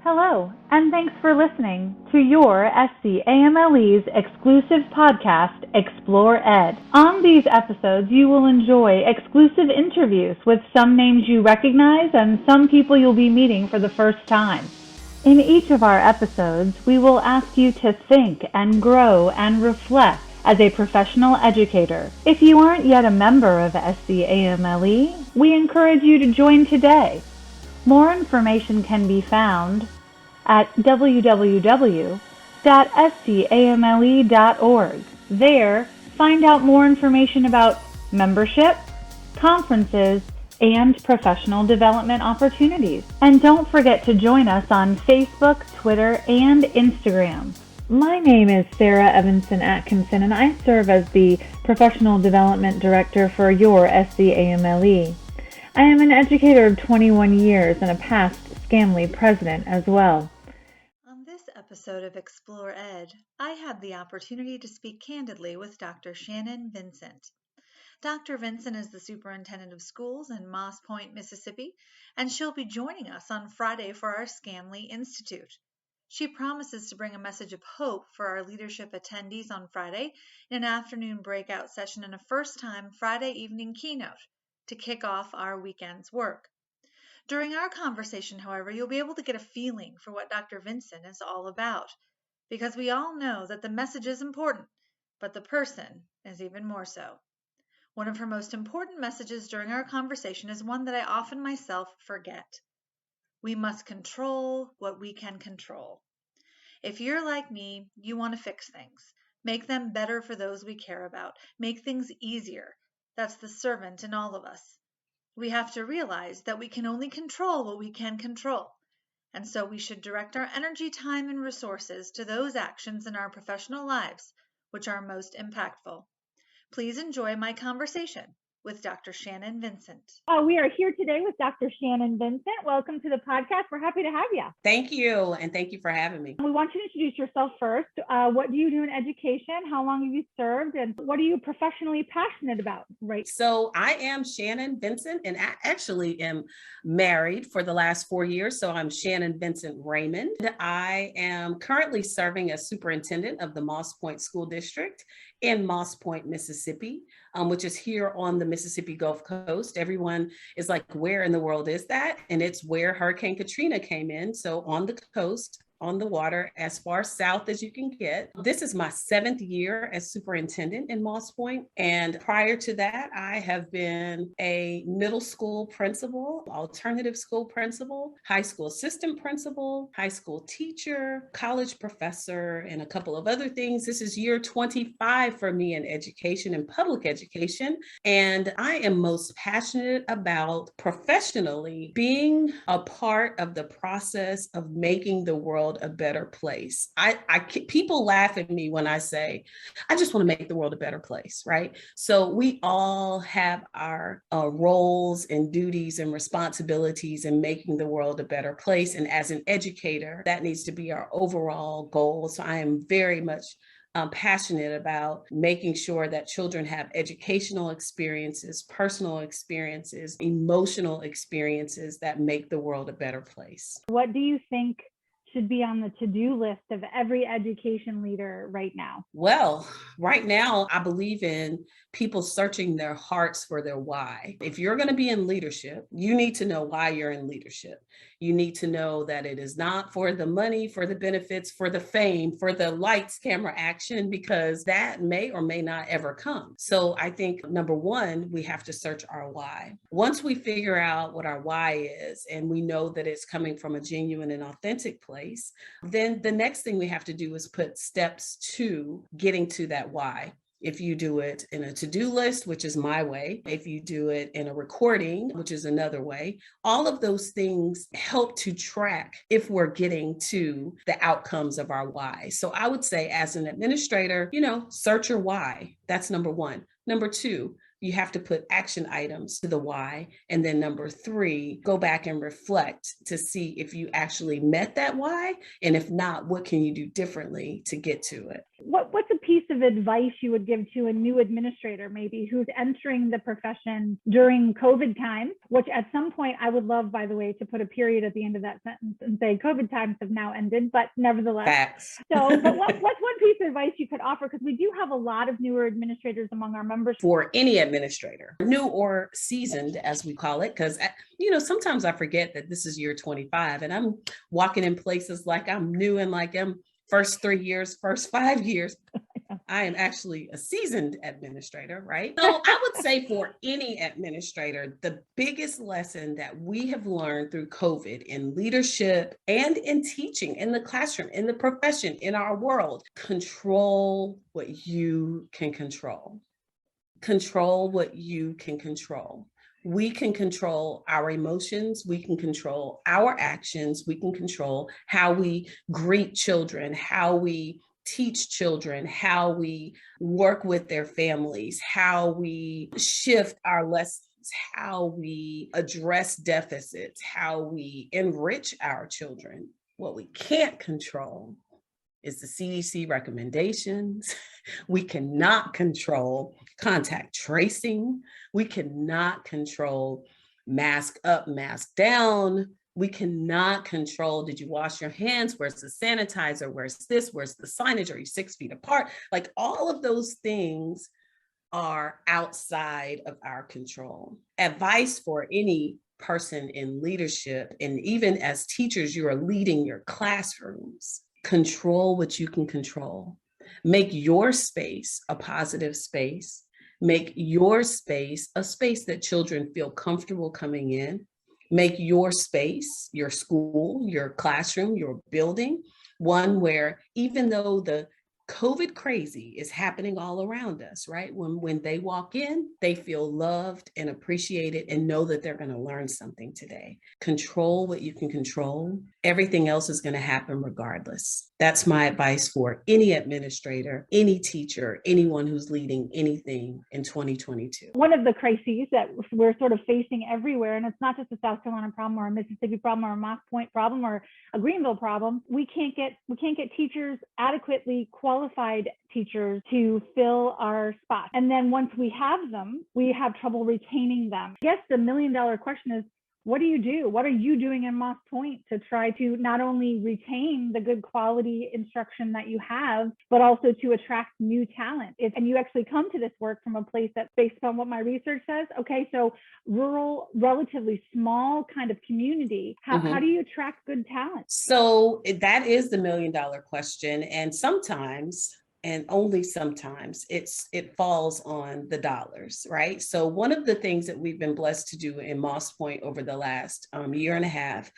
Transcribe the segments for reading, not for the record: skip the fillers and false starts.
Hello, and thanks for listening to your SCAMLE's exclusive podcast, ExplorED. On these episodes, you will enjoy exclusive interviews with some names you recognize and some people you'll be meeting for the first time. In each of our episodes, we will ask you to think and grow and reflect as a professional educator. If you aren't yet a member of SCAMLE, we encourage you to join today. More information can be found at www.scamle.org. There, find out more information about membership, conferences, and professional development opportunities. And don't forget to join us on Facebook, Twitter, and Instagram. My name is Sarah Evanson Atkinson, and I serve as the Professional Development Director for your SCAMLE. I am an educator of 21 years and a past SCAMLE president as well. On this episode of ExplorED, I had the opportunity to speak candidly with Dr. Shannon Vincent. Dr. Vincent is the superintendent of schools in Moss Point, Mississippi, and she'll be joining us on Friday for our SCAMLE Institute. She promises to bring a message of hope for our leadership attendees on Friday in an afternoon breakout session and a first-time Friday evening keynote to kick off our weekend's work. During our conversation, however, you'll be able to get a feeling for what Dr. Vincent is all about, because we all know that the message is important, but the person is even more so. One of her most important messages during our conversation is one that I often myself forget. We must control what we can control. If you're like me, you want to fix things, make them better for those we care about, make things easier. That's the servant in all of us. We have to realize that we can only control what we can control. And so we should direct our energy, time, and resources to those actions in our professional lives which are most impactful. Please enjoy my conversation with Dr. Shannon Vincent. We are here today with Dr. Shannon Vincent. Welcome to the podcast. We're happy to have you. Thank you, and thank you for having me. We want you to introduce yourself first. What do you do in education? How long have you served? And what are you professionally passionate about? Right. So I am Shannon Vincent, and I actually am married for the last 4 years. So I'm Shannon Vincent Raymond. I am currently serving as superintendent of the Moss Point School District in Moss Point, Mississippi, which is here on the Mississippi Gulf Coast. Everyone is like, where in the world is that? And it's where Hurricane Katrina came in. So on the coast, on the water, as far south as you can get. This is my 7th year as superintendent in Moss Point. And prior to that, I have been a middle school principal, alternative school principal, high school assistant principal, high school teacher, college professor, and a couple of other things. This is year 25 for me in education and public education. And I am most passionate about professionally being a part of the process of making the world a better place. People laugh at me when I say, I just want to make the world a better place, right? So we all have our roles and duties and responsibilities in making the world a better place. And as an educator, that needs to be our overall goal. So I am very much passionate about making sure that children have educational experiences, personal experiences, emotional experiences that make the world a better place. What do you think should be on the to-do list of every education leader right now? Well, right now, I believe in people searching their hearts for their why. If you're going to be in leadership, you need to know why you're in leadership. You need to know that it is not for the money, for the benefits, for the fame, for the lights, camera, action, because that may or may not ever come. So I think, number one, we have to search our why. Once we figure out what our why is, and we know that it's coming from a genuine and authentic place, then the next thing we have to do is put steps to getting to that why. If you do it in a to-do list, which is my way, if you do it in a recording, which is another way, all of those things help to track if we're getting to the outcomes of our why. So I would say as an administrator, search your why. That's number one. Number two, you have to put action items to the why. And then number three, go back and reflect to see if you actually met that why. And if not, what can you do differently to get to it? What's a piece of advice you would give to a new administrator, maybe who's entering the profession during COVID times, which at some point I would love, by the way, to put a period at the end of that sentence and say COVID times have now ended, but nevertheless. Facts. So, but what's one piece of advice you could offer? Because we do have a lot of newer administrators among our members. For any administrator, new or seasoned, as we call it, because, sometimes I forget that this is year 25 and I'm walking in places like I'm new and like I'm first 3 years, first 5 years. I am actually a seasoned administrator, right? So I would say for any administrator, the biggest lesson that we have learned through COVID in leadership and in teaching, in the classroom, in the profession, in our world, control what you can control. Control what you can control. We can control our emotions. We can control our actions. We can control how we greet children, how we teach children, how we work with their families, how we shift our lessons, how we address deficits, how we enrich our children. What we can't control is the CDC recommendations. We cannot control contact tracing. We cannot control mask up, mask down. We cannot control, did you wash your hands? Where's the sanitizer? Where's this? Where's the signage? Are you 6 feet apart? Like all of those things are outside of our control. Advice for any person in leadership, and even as teachers, you are leading your classrooms. Control what you can control. Make your space a positive space. Make your space a space that children feel comfortable coming in. Make your space, your school, your classroom, your building, one where even though the COVID crazy is happening all around us, right? When they walk in, they feel loved and appreciated and know that they're going to learn something today. Control what you can control. Everything else is going to happen regardless. That's my advice for any administrator, any teacher, anyone who's leading anything in 2022. One of the crises that we're sort of facing everywhere, and it's not just a South Carolina problem or a Mississippi problem or a Moss Point problem or a Greenville problem, we can't get teachers, adequately qualified teachers, to fill our spots. And then once we have them, we have trouble retaining them. I guess the $1 million question is, what do you do? What are you doing in Moss Point to try to not only retain the good quality instruction that you have, but also to attract new talent? And you actually come to this work from a place that's based on what my research says. Okay, so rural, relatively small kind of community. How do you attract good talent? So that is the $1 million question. And sometimes, and only sometimes, it falls on the dollars, right? So one of the things that we've been blessed to do in Moss Point over the last year and a half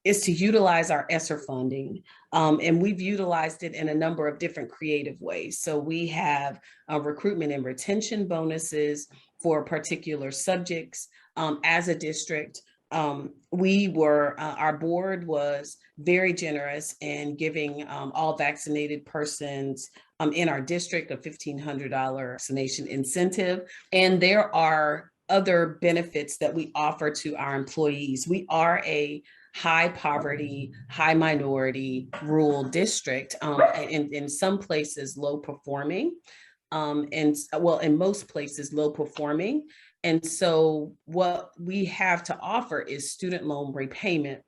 is to utilize our ESSER funding. And we've utilized it in a number of different creative ways. So we have recruitment and retention bonuses for particular subjects as a district. Our board was very generous in giving all vaccinated persons in our district a $1,500 vaccination incentive. And there are other benefits that we offer to our employees. We are a high poverty, high minority rural district, in some places low performing, in most places low performing. And so what we have to offer is student loan repayment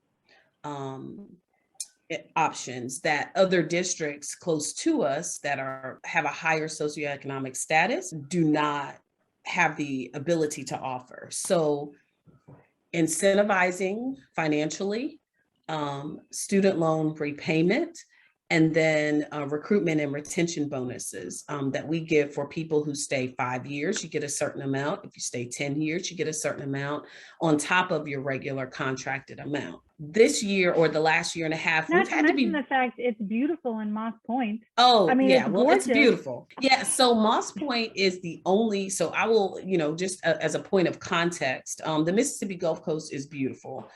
options that other districts close to us that have a higher socioeconomic status do not have the ability to offer. So incentivizing financially, student loan repayment, and then recruitment and retention bonuses that we give for people who stay 5 years, you get a certain amount. If you stay 10 years, you get a certain amount on top of your regular contracted amount. This year or the last year and a half, we've had to be the fact it's beautiful in Moss Point. Oh, I mean, yeah, it's beautiful. Yeah, so Moss Point is the only, so I will, just as a point of context, the Mississippi Gulf Coast is beautiful.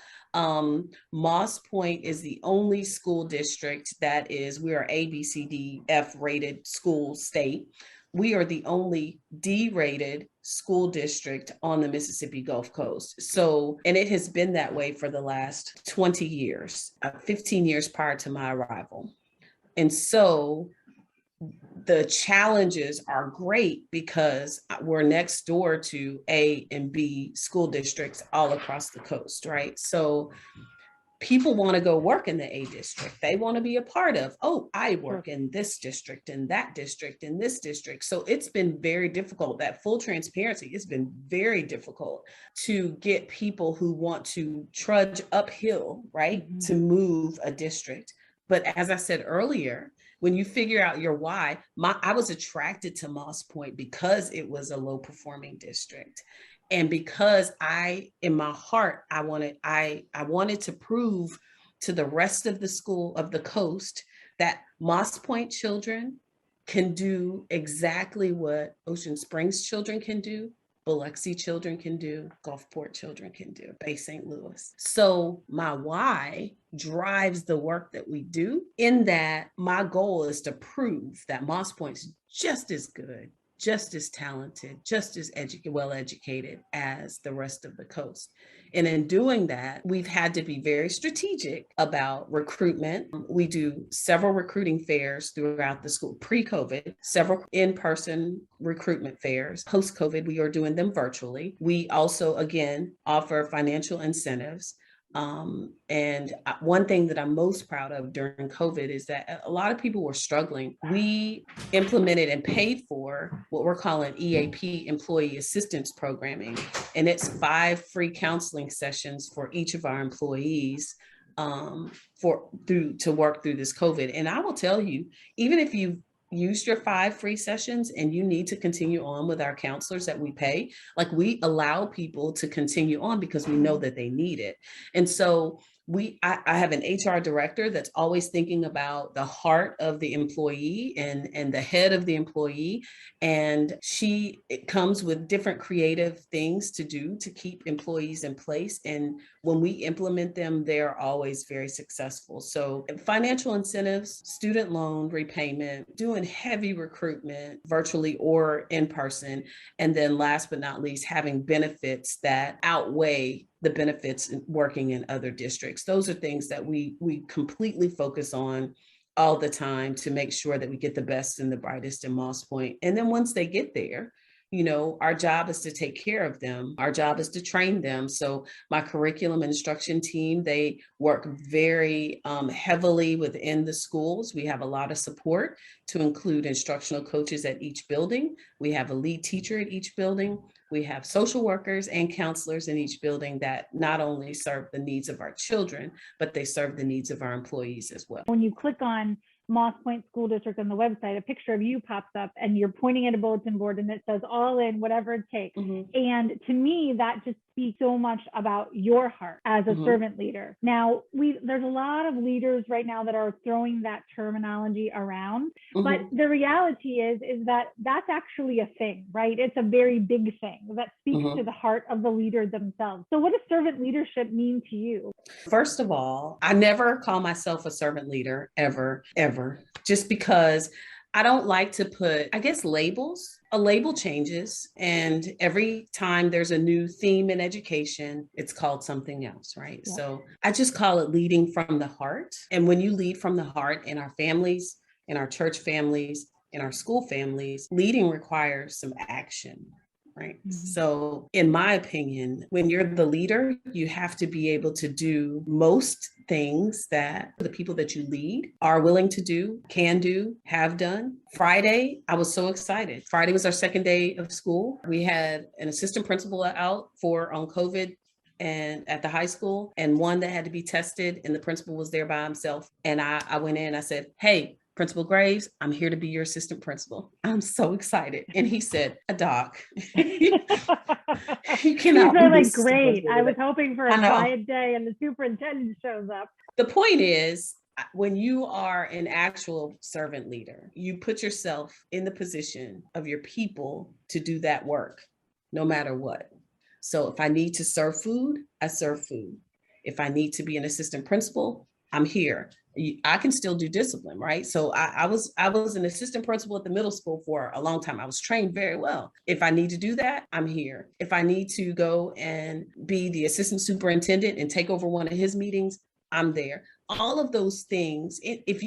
Moss Point is the only school district we are A, B, C, D, F rated school state. We are the only D-rated school district on the Mississippi Gulf Coast. So, and it has been that way for the last 20 years, 15 years prior to my arrival. And so the challenges are great because we're next door to A and B school districts all across the coast, right? So people want to go work in the A district. They want to be a part of, oh, I work in this district and that district and this district. So it's been very difficult. That full transparency, it's been very difficult to get people who want to trudge uphill, right, to move a district. But as I said earlier, when you figure out your why, I was attracted to Moss Point because it was a low performing district. And because in my heart, I wanted to prove to the rest of the school of the coast that Moss Point children can do exactly what Ocean Springs children can do, Biloxi children can do, Gulfport children can do, Bay St. Louis. So my why drives the work that we do, in that my goal is to prove that Moss Point's just as good, just as talented, just as well educated as the rest of the coast. And in doing that, we've had to be very strategic about recruitment. We do several recruiting fairs throughout the school, pre-COVID, several in-person recruitment fairs. Post-COVID, we are doing them virtually. We also, again, offer financial incentives. And one thing that I'm most proud of during COVID is that a lot of people were struggling. We implemented and paid for what we're calling EAP, Employee Assistance Programming. And it's 5 free counseling sessions for each of our employees to work through this COVID. And I will tell you, even if you've used your 5 free sessions and you need to continue on with our counselors that we pay, like, we allow people to continue on because we know that they need it. And so I have an HR director that's always thinking about the heart of the employee and the head of the employee. And it comes with different creative things to do to keep employees in place. And when we implement them, they're always very successful. So financial incentives, student loan repayment, doing heavy recruitment virtually or in person. And then last but not least, having benefits that outweigh the benefits in working in other districts. Those are things that we completely focus on all the time to make sure that we get the best and the brightest in Moss Point. And then once they get there, our job is to take care of them. Our job is to train them. So my curriculum instruction team, they work very heavily within the schools. We have a lot of support to include instructional coaches at each building. We have a lead teacher at each building. We have social workers and counselors in each building that not only serve the needs of our children, but they serve the needs of our employees as well. When you click on Moss Point School District on the website, a picture of you pops up and you're pointing at a bulletin board and it says all in, whatever it takes. And to me, that just speaks so much about your heart as a servant leader. Now, there's a lot of leaders right now that are throwing that terminology around, but the reality is that that's actually a thing, right? It's a very big thing that speaks to the heart of the leader themselves. So what does servant leadership mean to you? First of all, I never call myself a servant leader, ever, just because I don't like to put, labels. A label changes, and every time there's a new theme in education, it's called something else, right? Yeah. So I just call it leading from the heart. And when you lead from the heart in our families, in our church families, in our school families, leading requires some action. Right. So in my opinion, when you're the leader, you have to be able to do most things that the people that you lead are willing to do, can do, have done. Friday, I was so excited. Friday was our second day of school. We had an assistant principal out on COVID and at the high school, and one that had to be tested, and the principal was there by himself. And I went in, I said, "Hey, Principal Graves, I'm here to be your assistant principal. I'm so excited." And he said, "A doc." You cannot. They're like, "Great. I was hoping for a quiet day and the superintendent shows up." The point is, when you are an actual servant leader, you put yourself in the position of your people to do that work, no matter what. So if I need to serve food, I serve food. If I need to be an assistant principal, I'm here. I can still do discipline, right? So I was an assistant principal at the middle school for a long time. I was trained very well. If I need to do that, I'm here. If I need to go and be the assistant superintendent and take over one of his meetings, I'm there. all of those things,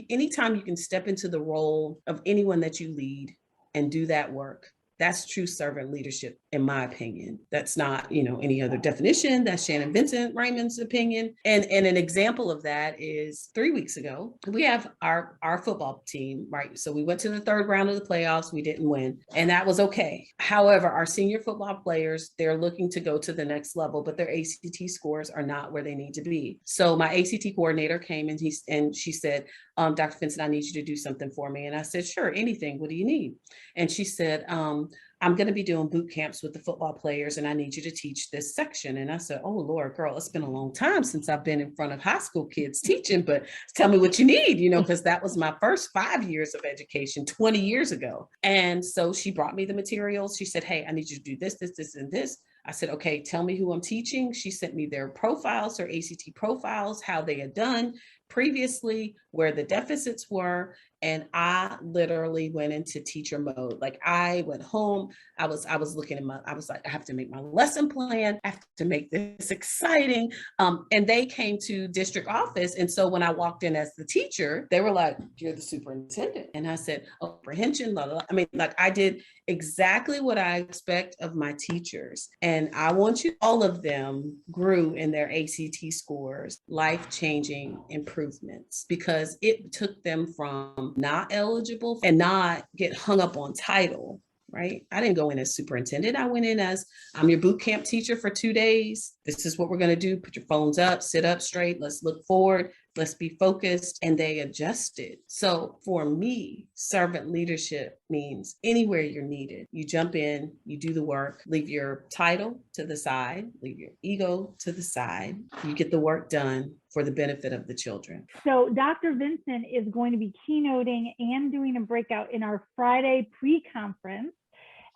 anytime you can step into the role of anyone that you lead and do that work, that's true servant leadership, in my opinion. That's not, any other definition. That's Shannon Vincent Raymond's opinion. And an example of that is 3 weeks ago, we have our football team, right? So we went to the third round of the playoffs. We didn't win, and that was okay. However, our senior football players, they're looking to go to the next level, but their ACT scores are not where they need to be. So my ACT coordinator came and she said, Dr. Vincent, I need you to do something for me. And I said, sure, anything. What do you need? And she said, I'm going to be doing boot camps with the football players, and I need you to teach this section. And I said, oh, Lord, girl, it's been a long time since I've been in front of high school kids teaching, but tell me what you need, because that was my first 5 years of education 20 years ago. And so she brought me the materials. She said, hey, I need you to do this, this, this, and this. I said, okay, tell me who I'm teaching. She sent me their profiles, their ACT profiles, how they had done previously, where the deficits were. And I literally went into teacher mode. Like, I went home, I was looking at I was like, I have to make my lesson plan. I have to make this exciting. And they came to district office. And so when I walked in as the teacher, they were like, you're the superintendent. And I said, oh, apprehension, blah, blah, blah. I mean, like, I did exactly what I expect of my teachers. And I want you, all of them grew in their ACT scores, life-changing improvements, because it took them from not eligible and not get hung up on title, right? I didn't go in as superintendent. I went in as, I'm your boot camp teacher for 2 days. This is what we're going to do. Put your phones up, sit up straight. Let's look forward. Let's be focused. And they adjusted. So for me, servant leadership means anywhere you're needed, you jump in, you do the work, leave your title to the side, leave your ego to the side. You get the work done for the benefit of the children. So Dr. Vincent is going to be keynoting and doing a breakout in our Friday pre-conference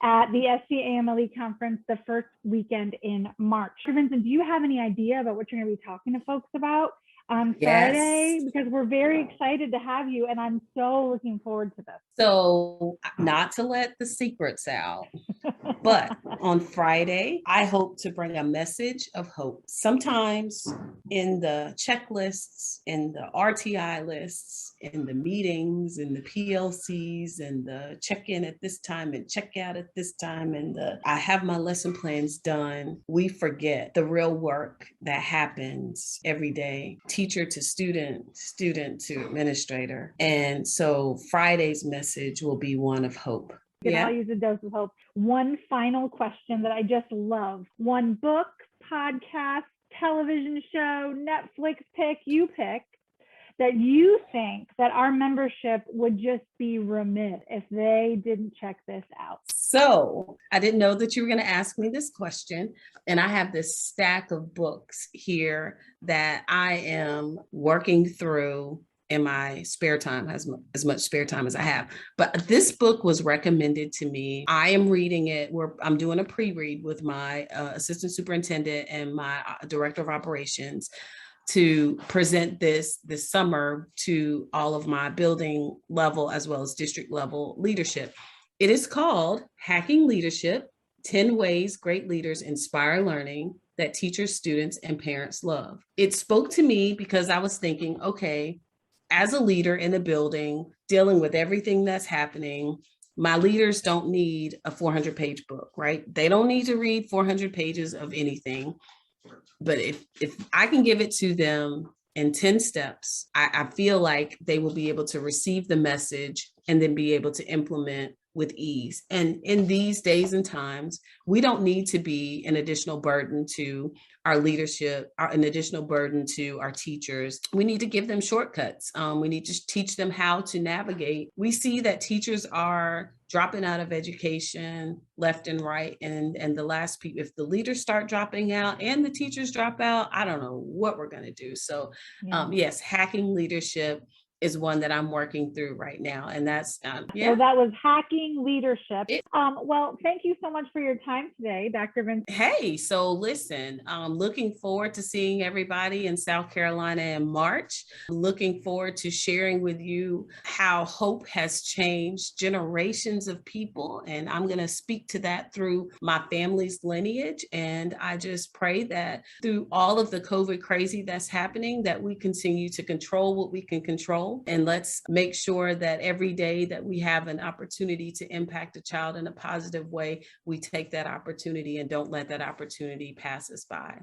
at the SCAMLE conference the first weekend in March. Dr. Vincent, do you have any idea about what you're going to be talking to folks about on Friday? Yes. Because we're very excited to have you, and I'm so looking forward to this. So, not to let the secrets out, but on Friday, I hope to bring a message of hope. Sometimes in the checklists, in the RTI lists, in the meetings, in the PLCs, and the check-in at this time and check-out at this time, and I have my lesson plans done, we forget the real work that happens every day, teacher to student, student to administrator. And so Friday's message will be one of hope. I'll use a dose of hope. One final question that I just love. One book, podcast, television show, Netflix pick, you pick, that you think that our membership would just be remiss if they didn't check this out. So I didn't know that you were going to ask me this question. And I have this stack of books here that I am working through in my spare time, as much spare time as I have. But this book was recommended to me. I am reading it. I'm doing a pre-read with my assistant superintendent and my director of operations to present this summer to all of my building level as well as district level leadership. It is called Hacking Leadership, 10 Ways Great Leaders Inspire Learning That Teachers, Students, and Parents Love. It spoke to me because I was thinking, okay, as a leader in the building, dealing with everything that's happening, my leaders don't need a 400-page book, right? They don't need to read 400 pages of anything. But if I can give it to them in 10 steps, I feel like they will be able to receive the message and then be able to implement with ease. And in these days and times, we don't need to be an additional burden to our leadership, an additional burden to our teachers. We need to give them shortcuts. We need to teach them how to navigate. We see that teachers are dropping out of education left and right. And the last people, if the leaders start dropping out and the teachers drop out, I don't know what we're going to do. So yes, Hacking Leadership is one that I'm working through right now. And that's, So that was hacking leadership. It- Well, thank you so much for your time today, Dr. Vincent. Hey, so listen, I'm looking forward to seeing everybody in South Carolina in March. Looking forward to sharing with you how hope has changed generations of people. And I'm going to speak to that through my family's lineage. And I just pray that through all of the COVID crazy that's happening, that we continue to control what we can control. And let's make sure that every day that we have an opportunity to impact a child in a positive way, we take that opportunity and don't let that opportunity pass us by.